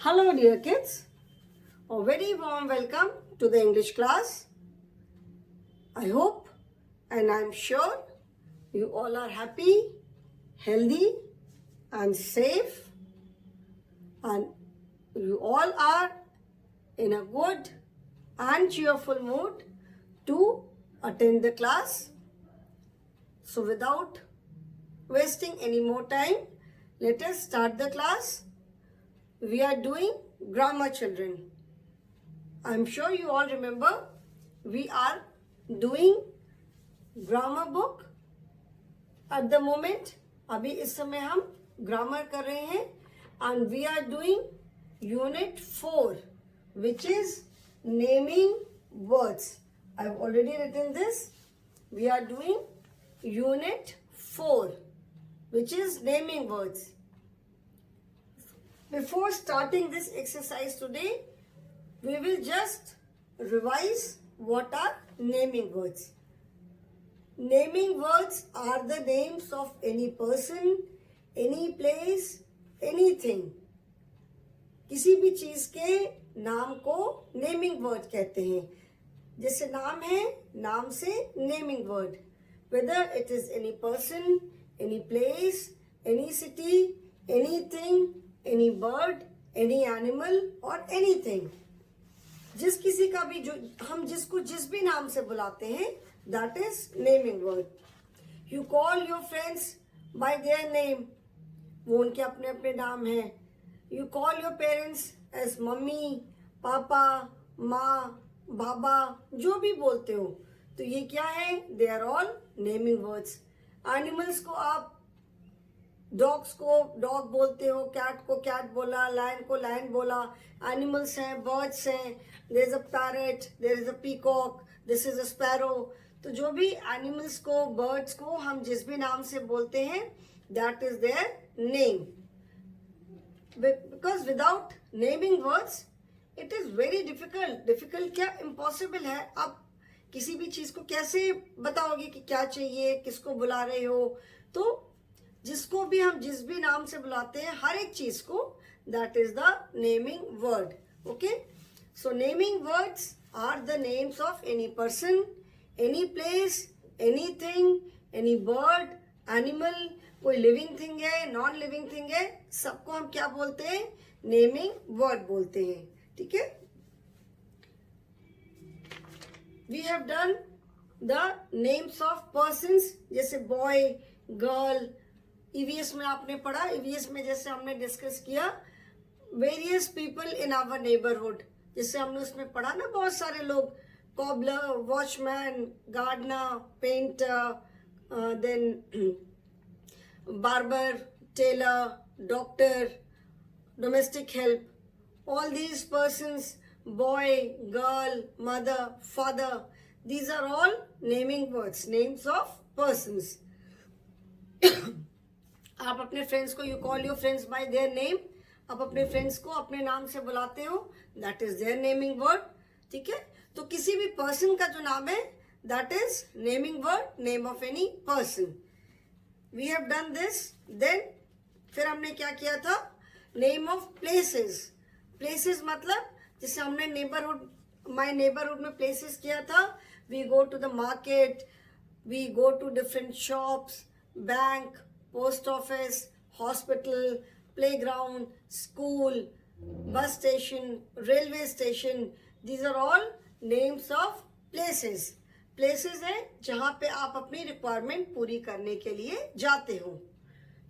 Hello dear kids, a very warm welcome to the English class. I hope and I'm sure you all are happy, healthy and safe, and you all are in a good and cheerful mood to attend the class. So without wasting any more time, let us start the class. We are doing grammar, children. I'm sure you all remember we are doing grammar book at the moment. अभी इस समय हम grammar कर रहे हैं and we are doing unit 4 which is naming words. I've already written this. We are doing unit 4 which is naming words. Before starting this exercise today, we will just revise what are naming words. Naming words are the names of any person, any place, anything. किसी भी चीज के नाम को naming word कहते हैं. जैसे नाम है, नाम से naming word. Whether it is any person, any place, any city, anything, any bird, any animal or anything. जिस किसी का भी जो हम जिसको जिस भी नाम से बुलाते हैं, that is naming word. You call your friends by their name. वो उनके अपने अपने नाम हैं. You call your parents as mummy, पापा, माँ, बाबा, जो भी बोलते हो. तो ये क्या है? They are all naming words. Animals को आप डॉग्स को डॉग बोलते हो, कैट को कैट बोला, लायन को लायन बोला. एनिमल्स हैं, बर्ड्स हैं. There is a parrot, there is a peacock, this is a sparrow. तो जो भी एनिमल्स को, बर्ड्स को हम जिस भी नाम से बोलते हैं, that is their name. Because without naming words it is very difficult. Difficult क्या, इम्पॉसिबल है. आप किसी भी चीज को कैसे बताओगे कि क्या चाहिए, किसको बुला रहे हो. तो जिसको भी हम जिस भी नाम से बुलाते हैं, हर एक चीज को, that is the naming word. Okay, so naming words are the names of any person, any place, anything, any bird, animal. कोई लिविंग थिंग है, नॉन लिविंग थिंग है, सबको हम क्या बोलते हैं? नेमिंग वर्ड बोलते हैं. ठीक है. We have done the names of persons, जैसे बॉय, गर्ल. ईवीएस में आपने पढ़ा, ईवीएस में जैसे हमने डिस्कस किया various people in our neighbourhood. जैसे हमने उसमें पढ़ा ना, बहुत सारे लोग, cobbler, watchman, gardener, painter, then barber, tailor, doctor, domestic help. All these persons, boy, girl, mother, father, these are all naming words, names of persons. आप अपने फ्रेंड्स को, you call your friends by their name. आप अपने friends को अपने नाम से बुलाते हो, that is their naming word. ठीक है. तो किसी भी पर्सन का जो नाम है, that is naming word, name of any person. We have done this. Then फिर हमने क्या किया था? Name of places. प्लेसेस मतलब जैसे हमने नेबरहुड, माय नेबरहुड में प्लेसेस किया था. We go to the market, we go to different shops, bank, post office, hospital, playground, school, bus station, railway station. These are all names of places. Places है जहाँ पे आप अपनी requirement पूरी करने के लिए जाते हो.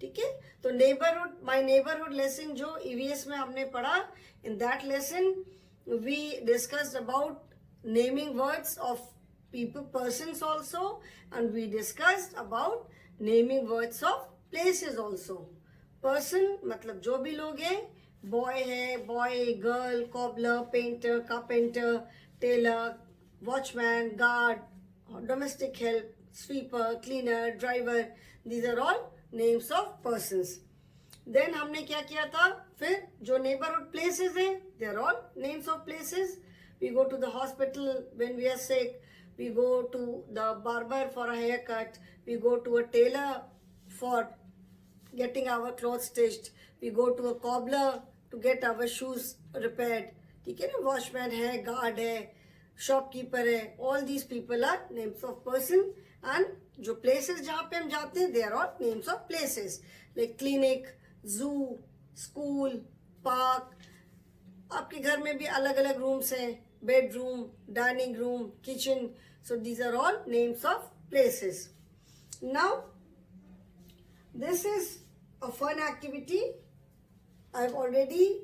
ठीक है. तो नेबरहुड, माय नेबरहुड लेसन जो ईवीएस में हमने पढ़ा, in that lesson we discussed about naming words of people, persons also, and we discussed about naming words of places also. Person मतलब जो भी लोग हैं, बॉय है, boy, girl, cobbler, painter, carpenter, tailor, watchman, guard, domestic help, sweeper, cleaner, driver. These are all names of persons. Then हमने क्या किया था? फिर जो नेबरहुड प्लेसेस हैं, they are all names of places. We go to the hospital when we are sick. We go to the barber for a haircut. We go to a tailor for getting our clothes stitched. We go to a cobbler to get our shoes repaired. ठीक है ना, watchman है, guard है, shopkeeper है, all these people are names of person. And जो places जहाँ पे हम जाते हैं, they are all names of places like clinic, zoo, school, park. आपके घर में भी अलग अलग रूम्स हैं, bedroom, dining room, kitchen. So these are all names of places. Now this is a fun activity. I've already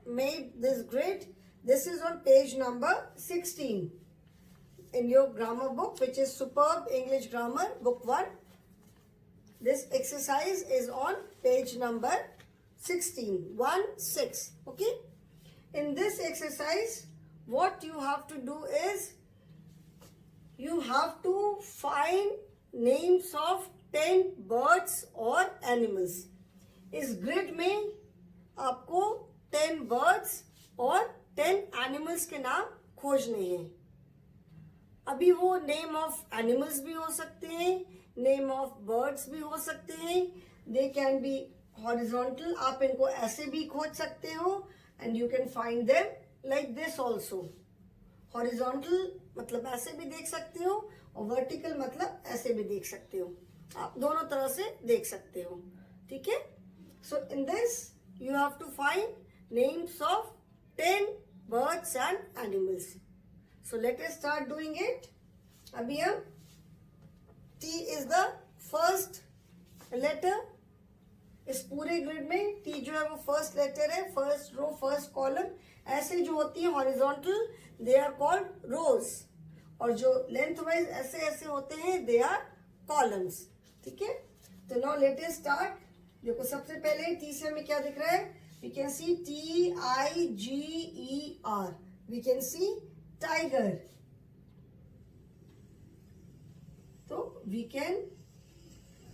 made this grid. This is on page number 16 in your grammar book, which is Superb English Grammar, book 1. This exercise is on page number 16, 1-6. Okay? In this exercise, what you have to do is you have to find names of 10 birds or animals. इस grid में आपको 10 birds और 10 animals के नाम खोजने हैं. अभी वो नेम ऑफ एनिमल्स भी हो सकते हैं, नेम ऑफ बर्ड्स भी हो सकते हैं. दे कैन बी हॉरिजॉन्टल, आप इनको ऐसे भी खोज सकते हो, and you can find them like this also. Horizontal मतलब ऐसे भी देख सकते हो, और वर्टिकल मतलब ऐसे भी देख सकते हो. आप दोनों तरह से देख सकते हो. ठीक है. So in this you have to find names of 10 birds and animals. So let us start doing it. अभी हम T is the first letter. इस पूरे ग्रिड में T जो है वो फर्स्ट लेटर है, फर्स्ट रो, फर्स्ट कॉलम. ऐसे जो होती है हॉरिजॉन्टल, दे आर कॉल्ड रोज, और जो लेंथ वाइज ऐसे ऐसे होते हैं, दे आर कॉलम्स. ठीक है. तो नाउ लेट अस स्टार्ट. देखो सबसे पहले T से हमें क्या दिख रहा है? We can see Tiger. We can see tiger. तो we can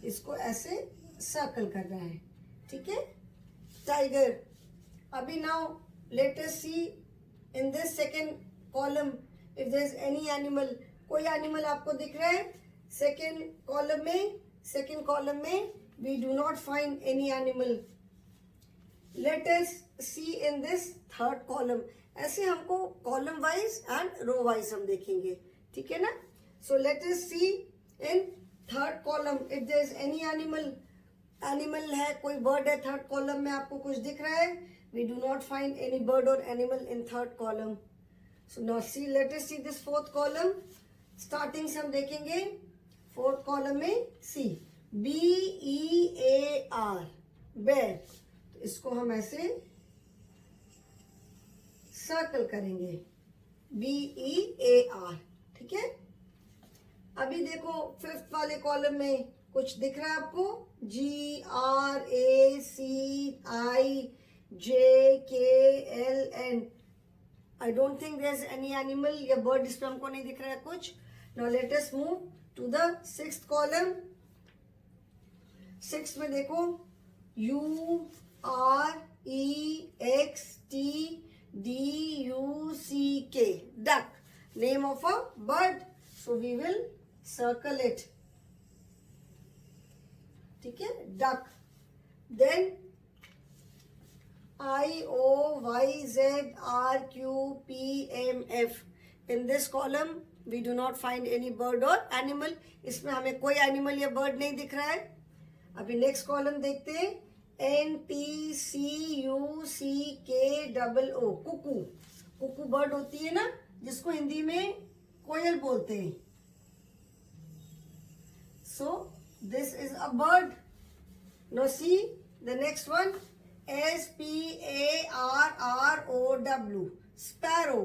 इसको ऐसे सर्कल करना है. ठीक है. टाइगर. अभी now let us see in this second column if there is any animal. कोई एनिमल आपको दिख रहा है सेकेंड कॉलम में? We do not find any animal. Let us see in this third column. ऐसे हमको column wise and row wise हम देखेंगे. ठीक है ना. So let us see in third column if there is any animal है, कोई बर्ड है थर्ड कॉलम में, आपको कुछ दिख रहा है? We do not find any bird or animal in third column. So now see, let us see this fourth column. Starting से हम देखेंगे. फोर्थ कॉलम में सी, BEAR, बेर. इसको हम ऐसे सर्कल करेंगे, BEAR. ठीक है. अभी देखो फिफ्थ वाले कॉलम में कुछ दिख रहा है आपको? GRACIJKLN. I don't think there is any animal या बर्ड इस पे हमको नहीं दिख रहा है कुछ. Now let us move to the sixth column. Six में देखो UREXTDUCK, duck, name of a bird. So we will circle it. ठीक है. duck. Then IOYZRQPMF. In this column we do not find any bird or animal. इसमें हमें कोई animal या bird नहीं दिख रहा है. अभी नेक्स्ट कॉलम देखते हैं. NTCUCKOO, कुकू बर्ड होती है ना, जिसको हिंदी में कोयल बोलते हैं. So this is a bird. No see the next one, SPARROW, sparrow.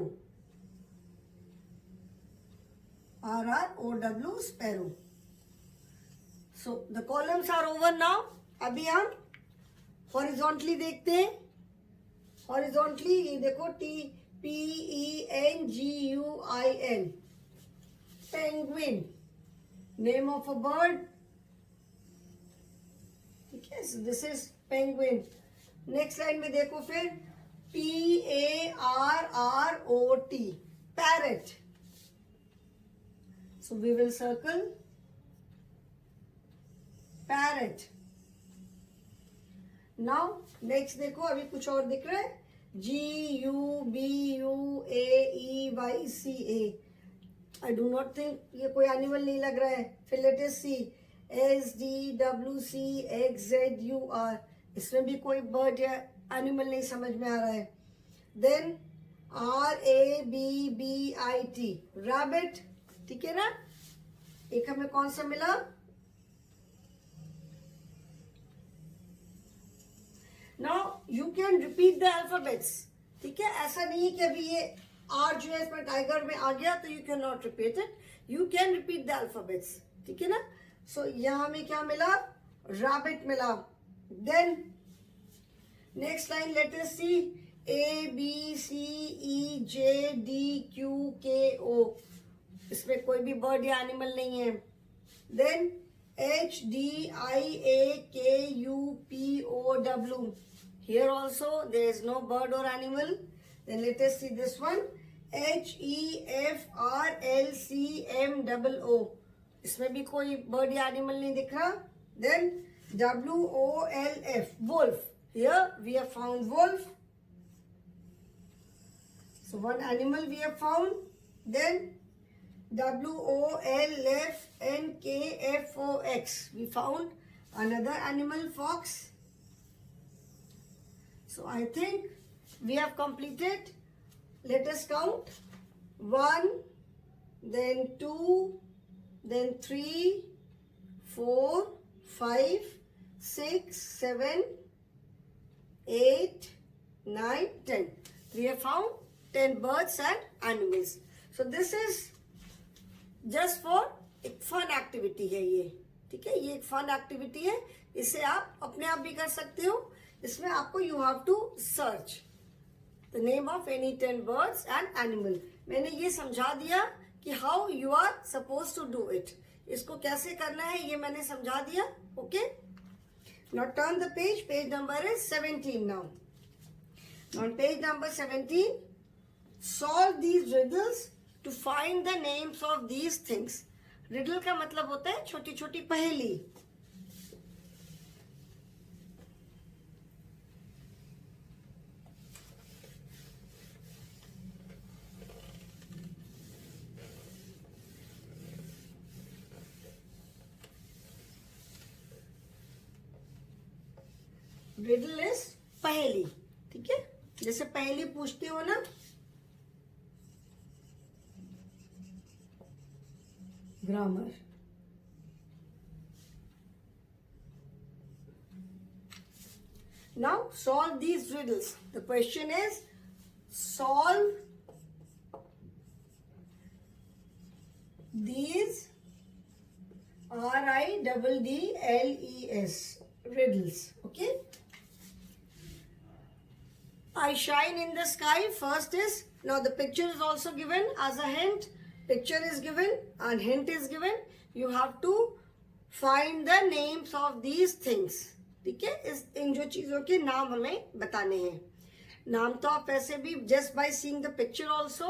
RROW, sparrow. So the columns are over now. अभी हम हॉरिजॉन्टली देखते हैं. हॉरिजॉन्टली ये देखो, TPENGUIN, penguin, name of a bird. ठीक है. This is penguin. Next line में देखो फिर PARROT, parrot. So we will circle parrot. Now next देखो, अभी कुछ और दिख रहा है, GUBUAEYCA। I do not think ये कोई एनिमल नहीं लग रहा है। फिर लेटेस्ट सी SDWCXZUR, इसमें भी कोई बर्ड या एनिमल नहीं समझ में आ रहा है। देन RABBIT, रैबिट, ठीक है ना। एक हमें कौन सा मिला, now you can repeat the alphabets, ठीक है। ऐसा नहीं है कि अभी ये आर जो है इसमें टाइगर में आ गया तो you can not repeat it, you can repeat the alphabets, ठीक है ना। सो यहाँ हमें क्या मिला, रैबिट मिला। Then next line let us see, ABCEJDQKO, इसमें कोई भी बर्ड या एनिमल नहीं है। Then HDIAKUPOW, here also there is no bird or animal. Then let us see this one, HEFRLCMOO, इसमें भी कोई बर्ड या एनिमल नहीं दिख रहा। Then WOLF, wolf, here we have found wolf, so one animal we have found. Then WOLFNKFOX, we found another animal, fox. So I think we have completed. Let us count, 1, then 2, then 3, 4, 5, 6, 7, 8, 9, 10. We have found 10 birds and animals. So this is just for एक fun activity है ये, ठीक है। ये एक fun activity है, इसे आप अपने आप भी कर सकते हो। इसमें आपको you have to search the name of any 10 birds and animal. मैंने ये समझा दिया कि how you are suppose to do it, इसको कैसे करना है ये मैंने समझा दिया। Okay, now turn the page, page number is 17 now. On page number 17, solve these riddles to find the names of these things. Riddle का मतलब होता है छोटी छोटी पहेली। रिडल इज पहेली, ठीक है। जैसे पहेली पूछते हो ना, grammar. Now solve these riddles. The question is, solve these RIDDLES riddles. Okay. I shine in the sky. First is, now the picture is also given as a hint. Picture is given and hint is given. You have to find the names of these things, ठीक है। इन जो चीजों के नाम हमें बताने हैं। नाम तो आप वैसे भी just by seeing the picture also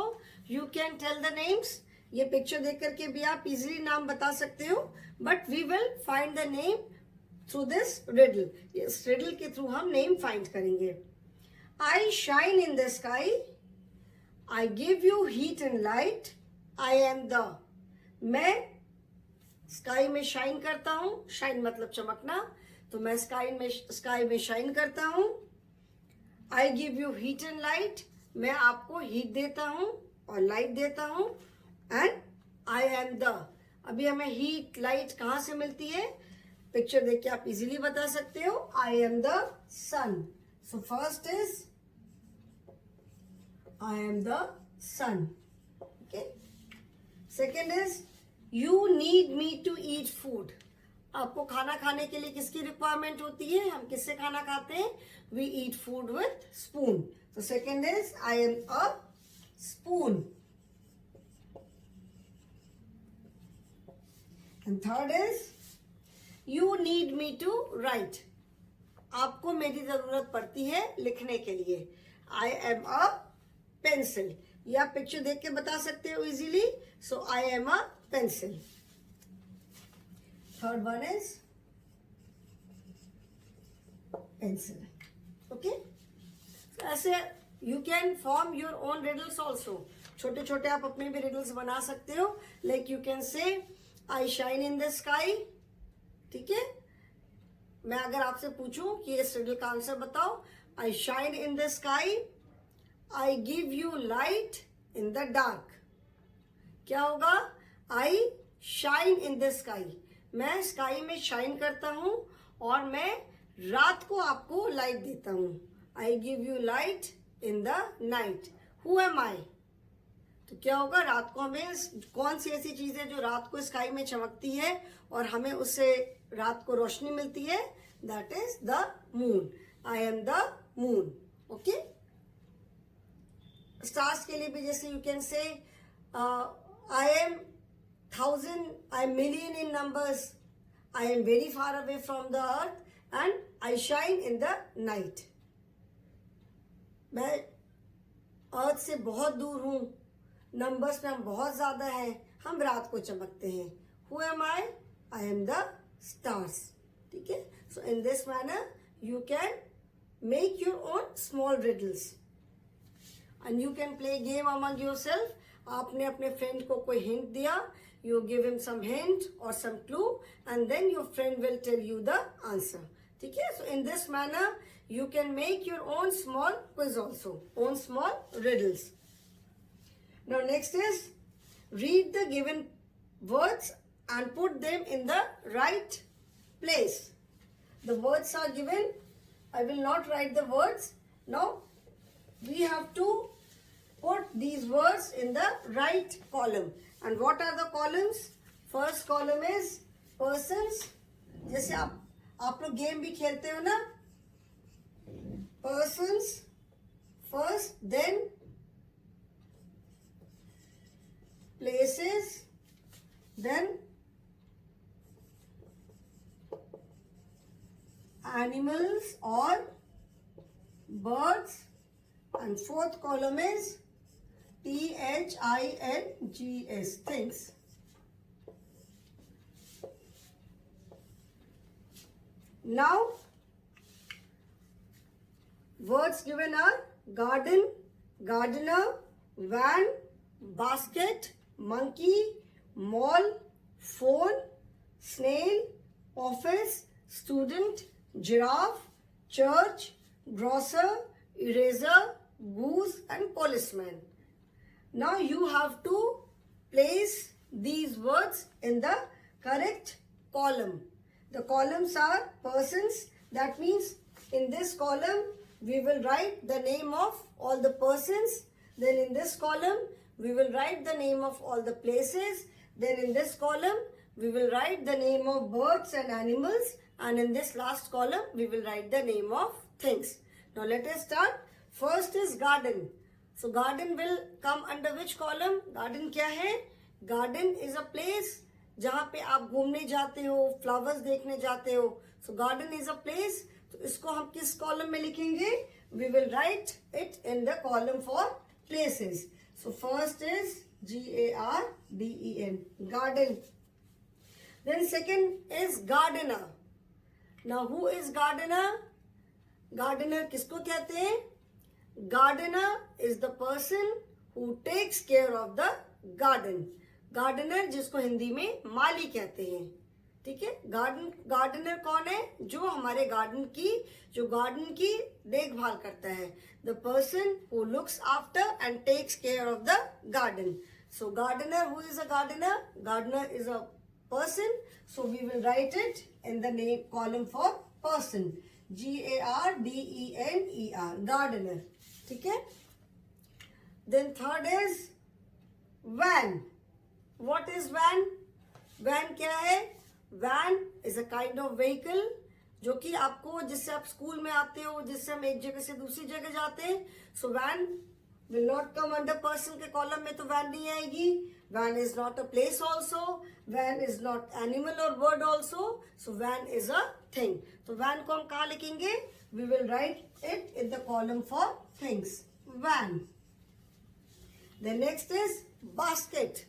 you can tell the names. ये पिक्चर देख करके भी आप इजिली नाम बता सकते हो, but we will find the name through this riddle. इस रिडल के थ्रू हम नेम फाइंड करेंगे। I shine in the sky, I give you heat and light, I am the, मैं स्काई में शाइन करता हूं, शाइन मतलब चमकना, तो मैं स्काई में शाइन करता हूं। आई give you heat and light, मैं आपको हीट देता हूं और लाइट देता हूं। एंड आई एम द, अभी हमें हीट लाइट कहां से मिलती है, पिक्चर देख के आप इजीली बता सकते हो। I am the sun, so first is I am the sun, okay. Second is you need me to eat food, आपको खाना खाने के लिए किसकी रिक्वायरमेंट होती है, हम किससे खाना खाते हैं, we eat food with spoon. So second is I am a spoon. And third is you need me to write, आपको मेरी जरूरत पड़ती है लिखने के लिए, आई एम अ पेंसिल। ये आप पिक्चर देख के बता सकते हो easily, so I am a pencil. Third one is pencil. Okay, so ऐसे you can form your own riddles also. छोटे छोटे आप अपने भी riddles बना सकते हो. Like you can say I shine in the sky. ठीक है, मैं अगर आपसे पूछूं कि इस riddle का आंसर बताओ, I shine in the sky, I give you light in the dark. क्या होगा? I shine in the sky. मैं स्काई में शाइन करता हूं और मैं रात को आपको लाइट देता हूं. I give you light in the night. Who am I? तो क्या होगा? रात को हमें कौन सी ऐसी चीज है जो रात को स्काई में चमकती है और हमें उससे रात को रोशनी मिलती है? That is the moon. I am the moon. Okay? Stars के लिए भी जैसे you can say I am 1,000, I am million in numbers. I am very far away from the earth and I shine in the night. मैं अर्थ से बहुत दूर हूँ, numbers में हम बहुत ज्यादा हैं, हम रात को चमकते हैं. Who am I? I am the stars. ठीक है? So in this manner you can make your own small riddles. And you can play game among yourself. आपने अपने फ्रेंड को कोई हिंट दिया, you give him some hint or some clue and then your friend will tell you the answer. ठीक है? So in this manner you can make your own small quiz also, own small riddles. Now next is read the given words and put them in the right place. The words are given. I will not write the words. Now we have to put these words in the right column. And what are the columns? First column is persons. जैसे आप लोग game भी खेलते हो ना, persons first, then places, then animals or birds, and fourth column is THINGS, things. Now words given are garden, gardener, van, basket, monkey, mall, phone, snail, office, student, giraffe, church, grocer, eraser, goose and policeman. Now you have to place these words in the correct column. The columns are persons. That means in this column we will write the name of all the persons. Then in this column we will write the name of all the places. Then in this column we will write the name of birds and animals. And in this last column we will write the name of things. Now let us start. First is garden. So garden will come under which column? Garden क्या है? Garden is a place जहाँ पे आप घूमने जाते हो, flowers देखने जाते हो. So garden is a place. तो इसको हम किस column में लिखेंगे? We will write it in the column for places. So first is GARDEN, garden. Then second is gardener. Now who is gardener? Gardener किसको कहते हैं? Gardener is the person who takes care of the garden. Gardener जिसको हिंदी में माली कहते हैं. ठीक है? Gardener कौन है? जो हमारे गार्डन की देखभाल करता है. The person who looks after and takes care of the garden. So gardener, who is a gardener? Gardener is a person. So we will write it in the name column for person. GARDENER, gardener. ठीक है? Then third is van. What is van? Van क्या है? Van is a kind of vehicle जो कि आपको, जिससे आप school में आते हो, जिससे हम एक जगह से दूसरी जगह जाते हैं. So van will not come under person के कॉलम में, तो van नहीं आएगी. Van is not a place also. Van is not animal or bird also. So van is a thing. तो van को हम कहाँ लिखेंगे? We will write it in the column for things. Van. The next is basket.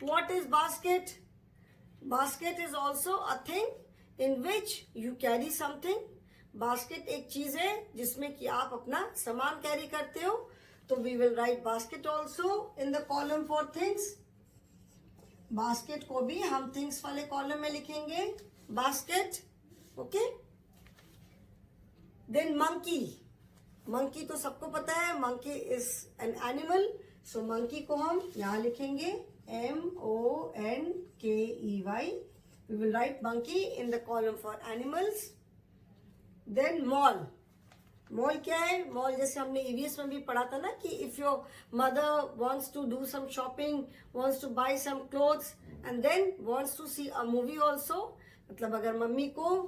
What is basket? Basket is also a thing in which you carry something, basket एक चीज है जिसमें कि आप अपना सामान कैरी करते हो, तो we will write basket also in the column for things. Basket को भी हम थिंग्स वाले कॉलम में लिखेंगे, basket. Okay, then monkey. Monkey तो सबको पता है, monkey is an animal, so monkey को हम यहां लिखेंगे MONKEY। We will write monkey in the column for animals. Then mall. Mall क्या है? मॉल जैसे हमने ईवीएस में भी पढ़ा था ना कि if your mother wants to do some shopping, wants to buy some clothes and then wants to see a movie also, मतलब अगर मम्मी को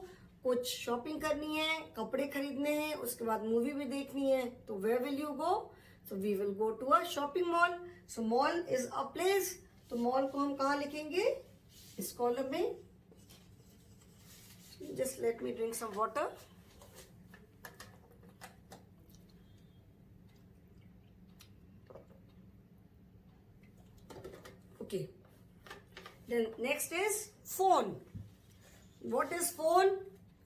कुछ शॉपिंग करनी है, कपड़े खरीदने हैं, उसके बाद मूवी भी देखनी है, तो where will you go? So we will go to a shopping mall. So mall is a place, तो मॉल को हम कहाँ लिखेंगे? इस कॉलम में। Just let me drink some water. Okay, then next is phone. What is phone?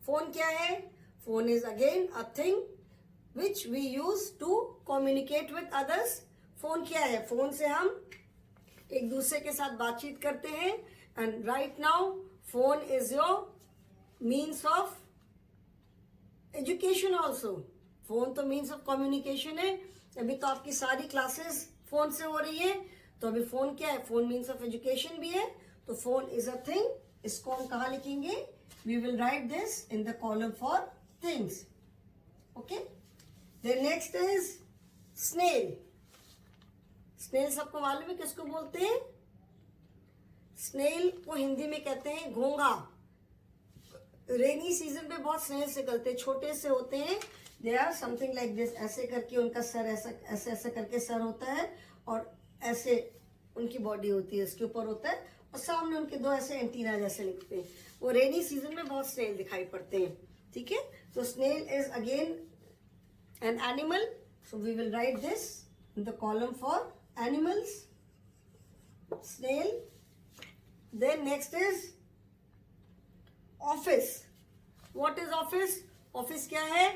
Phone क्या है? Phone is again a thing which we use to communicate with others. Phone क्या है? Phone से हम एक दूसरे के साथ बातचीत करते हैं। And right now, phone is your means of education also. Phone तो means of communication है। अभी तो आपकी सारी क्लासेस फोन से हो रही है, तो अभी फोन क्या है? फोन मीन्स ऑफ एजुकेशन भी है, तो फोन इज अ थिंग। इसको हम कहा लिखेंगे? We will write this in the column for things. Okay, then next is snail. Snail सबको मालूम है किसको बोलते हैं? स्नेल को हिंदी में कहते हैं घोंघा। रेनी सीजन पे बहुत स्नेल्स निकलते हैं, छोटे से होते हैं, they are something like this. ऐसे करके उनका सर ऐसा ऐसे ऐसे करके सर होता है, और ऐसे उनकी बॉडी होती है, इसके ऊपर होता है, और सामने उनके दो ऐसे एंटीना जैसे निकलते हैं। वो रेनी सीजन में बहुत स्नेल दिखाई पड़ते हैं। ठीक है, तो snail is again an animal, so we will write this in the column for animals, snail. Then next is office. What is office? Office क्या है?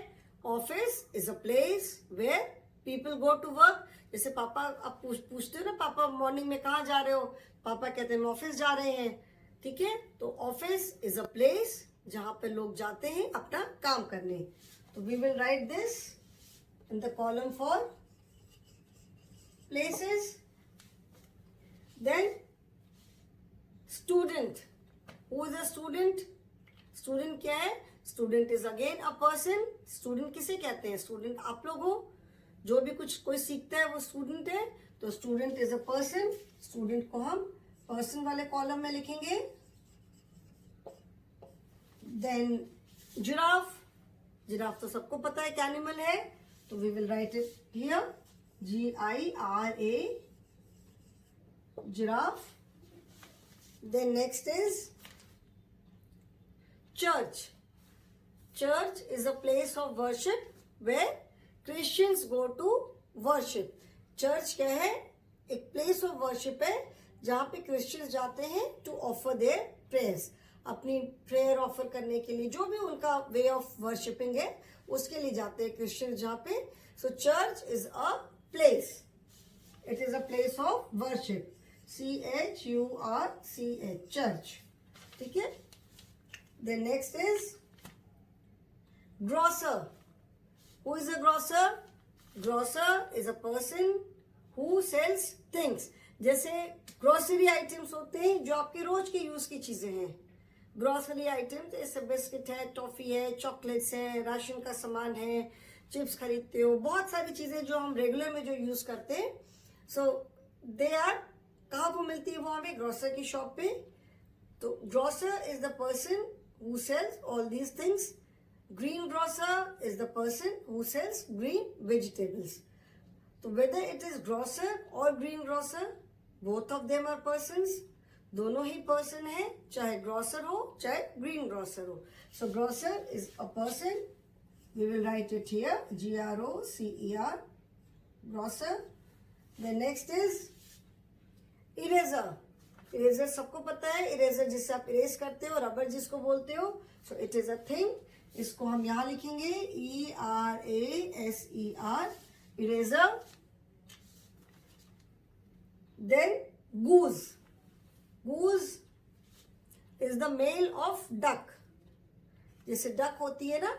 Office is a place where people go to work. जैसे papa, आप पूछते हो ना, पापा morning में कहाँ जा रहे हो? पापा कहते हैं हम ऑफिस जा रहे हैं। ठीक है, तो ऑफिस इज अ प्लेस जहां पे लोग जाते हैं अपना काम करने। तो we will write this in the column for places. Then student. Who is a student? Student क्या है? Student is again a person. Student किसे कहते हैं? स्टूडेंट आप लोग हो, जो भी कुछ कोई सीखता है वो स्टूडेंट है, तो student is a person. Student को हम पर्सन वाले कॉलम में लिखेंगे। Then giraffe. जिराफ तो सबको पता है क्या एनिमल है, तो we will write it here, GIRA, giraffe. Then next is church. Church is a place of worship where Christians go to worship. Church क्या है? एक place of worship है जहाँ पे Christians जाते हैं to offer their prayers. अपनी prayer offer करने के लिए, जो भी उनका way of worshipping है उसके लिए जाते हैं Christians जहाँ पे। So church is a place. It is a place of worship. CHURCH, church. ठीक है? Then next is grocer. Who is a grocer? Grocer is a person who sells things. जैसे ग्रोसरी आइटम्स होते हैं जो आपके रोज के यूज की चीजें हैं। ग्रोसरी आइटम्स जैसे बिस्किट है, टॉफी है, चॉकलेट्स है, राशन का सामान है, चिप्स खरीदते हो, बहुत सारी चीजें जो हम रेगुलर में जो यूज करते हैं। सो दे आर, कहाँ पर मिलती है वो हमें? ग्रोसर की शॉप पे। तो grocer is the person who sells all these things. Greengrocer is the person who sells green vegetables. So whether it is grocer or greengrocer, both of them are persons. दोनों ही person है, चाहे grocer हो चाहे greengrocer हो. So grocer is a person. We will write it here, GROCER, grocer. The next is eraser. Eraser सबको पता है, eraser जिससे आप erase करते हो, रबर जिसको बोलते हो. So it is a thing इसको हम यहाँ लिखेंगे ERASER, eraser. Then goose. Goose is the male of duck. जैसे डक होती है ना,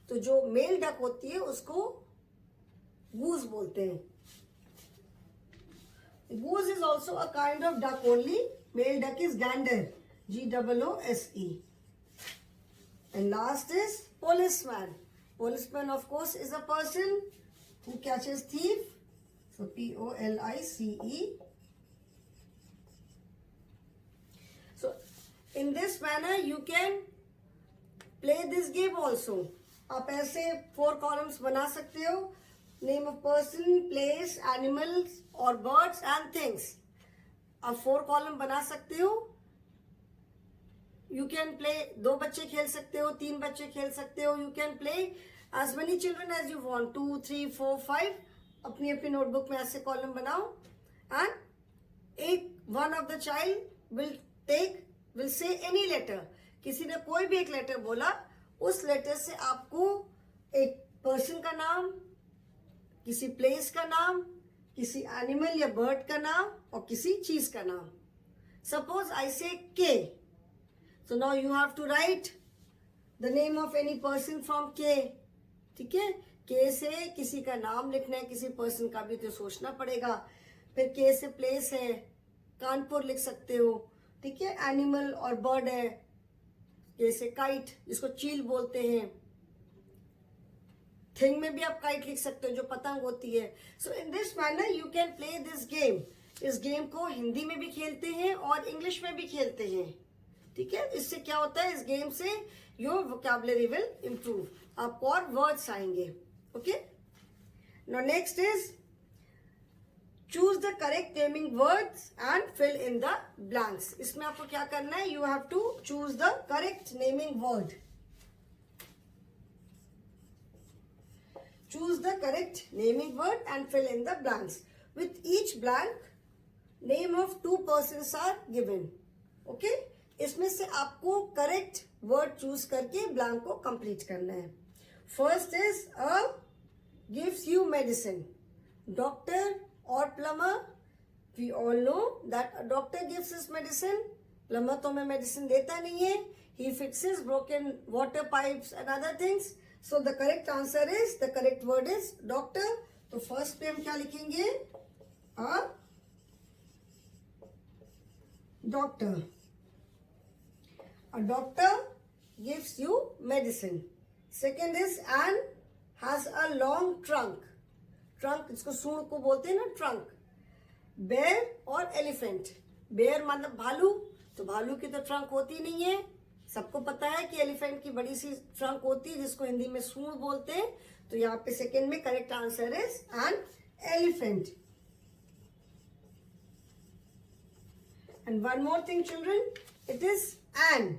तो जो मेल डक होती है उसको गूज बोलते हैं. Goose is also a kind of duck only. Male duck is gander, GOOSE. And last is policeman. Policeman, of course, is a person who catches thief. So POLICE. So in this manner you can play this game also. आप ऐसे 4 columns बना सकते हो. Name of person, place, animals or birds and things. आप 4 column बना सकते हो. You can play, 2 बच्चे खेल सकते हो, 3 बच्चे खेल सकते हो. You can play as many children as you want, 2, 3, 4, 5. अपनी अपनी नोटबुक में ऐसे कॉलम बनाओ. And one of the child will say any letter. किसी ने कोई भी एक लेटर बोला, उस लेटर से आपको एक पर्सन का नाम, किसी प्लेस का नाम, किसी एनिमल या बर्ड का नाम और किसी चीज का नाम. सपोज आई से K. So now you have to write the name of any person from K. ठीक है. K से किसी का नाम लिखना है, किसी पर्सन का भी तो सोचना पड़ेगा. फिर K से प्लेस है, कानपुर लिख सकते हो. ठीक है. एनिमल और बर्ड है, जैसे काइट, जिसको चील बोलते हैं. थिंग में भी आप काइट लिख सकते हो, जो पतंग होती है. So in this manner you can play this game. इस गेम को हिंदी में भी खेलते हैं और इंग्लिश में भी खेलते हैं. ठीक है. इससे क्या होता है, इस गेम से योर वोकैबुलरी विल इंप्रूव. आपको और वर्ड्स आएंगे. Okay. Now next is choose the correct naming words and fill in the blanks. इसमें आपको क्या करना है, you have to choose the correct naming word. Choose the correct naming word and fill in the blanks. With each blank, name of 2 persons are given. Okay? इसमें से आपको correct word choose करके blank को complete करना है. First is a gives you medicine. Doctor or plumber. We all know that a doctor gives us medicine. Plumber तो हमें medicine देता नहीं है. He fixes broken water pipes and other things. So the correct answer is, the correct word is doctor. तो first पे हम क्या लिखेंगे, a doctor. A doctor gives you medicine. Second is an has a long trunk. Trunk इसको सूंड को बोलते हैं ना, trunk. Bear और elephant. Bear मतलब भालू, तो भालू की तो ट्रंक होती नहीं है. सबको पता है कि एलिफेंट की बड़ी सी ट्रंक होती है, जिसको हिंदी में सूंड बोलते हैं. तो यहाँ पे सेकेंड में correct answer is an elephant. And one more thing children, it is an.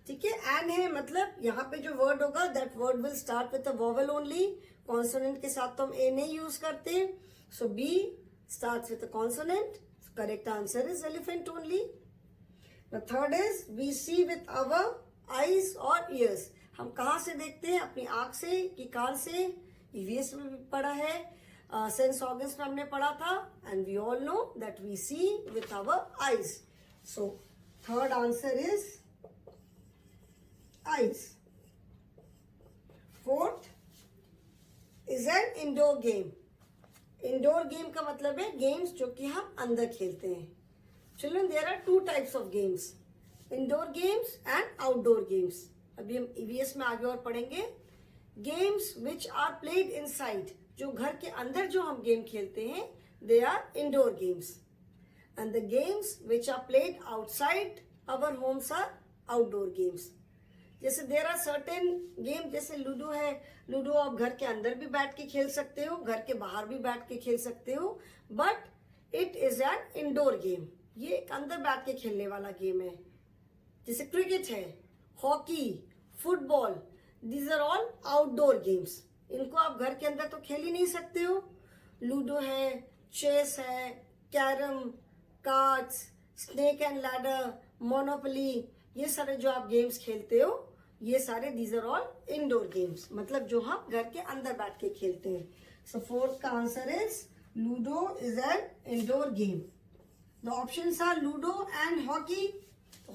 ठीक है. एन है मतलब यहाँ पे जो वर्ड होगा, that word will start with a vowel only. Consonant के साथ तो हम ए नहीं यूज करते. So B starts with a consonant. Correct answer is elephant only. The third is we see with our eyes or ears. हम कहाँ से देखते हैं, अपनी आँख से कि कान से. EVS में भी पढ़ा है, सेंस ऑर्गन्स में हमने पढ़ा था. And we all know that we see with our eyes. So third answer is eyes. Fourth is an indoor game. Indoor game का मतलब है गेम्स जो कि हम अंदर खेलते हैं. Children, there are 2 types of games. Indoor games and outdoor games. अभी हम EVS में आगे और पढ़ेंगे. Games which are played inside. जो घर के अंदर जो हम गेम खेलते हैं, they are indoor games. And the games which are played outside our homes are outdoor games. जैसे there are certain games, जैसे लूडो है. लूडो आप घर के अंदर भी बैठ के खेल सकते हो, घर के बाहर भी बैठ के खेल सकते हो. But it is an indoor game. ये एक अंदर बैठ के खेलने वाला गेम है. जैसे क्रिकेट है, hockey, football, these are all outdoor games. इनको आप घर के अंदर तो खेल ही नहीं सकते हो. लूडो है, चेस है, carrom, cards, snake and ladder, monopoly, ये सारे जो आप गेम्स खेलते हो, ये सारे these are all indoor games, मतलब जो हम घर के अंदर बैठ के खेलते हैं. सो फोर्थ का answer is ludo is an indoor game. The options are ludo and hockey.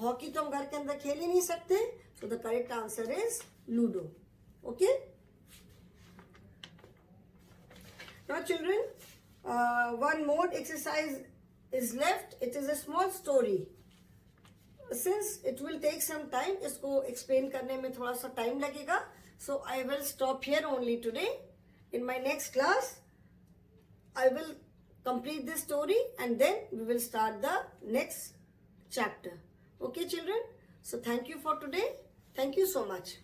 Hockey तो हम घर के अंदर खेल ही नहीं सकते, so the correct answer is ludo. Okay. Now children, one more exercise is left. It is a small story. Since it will take some time, इसको explain करने में थोड़ा सा time लगेगा. So I will stop here only today. In my next class, I will complete this story and then we will start the next chapter. Okay children? So thank you for today. Thank you so much.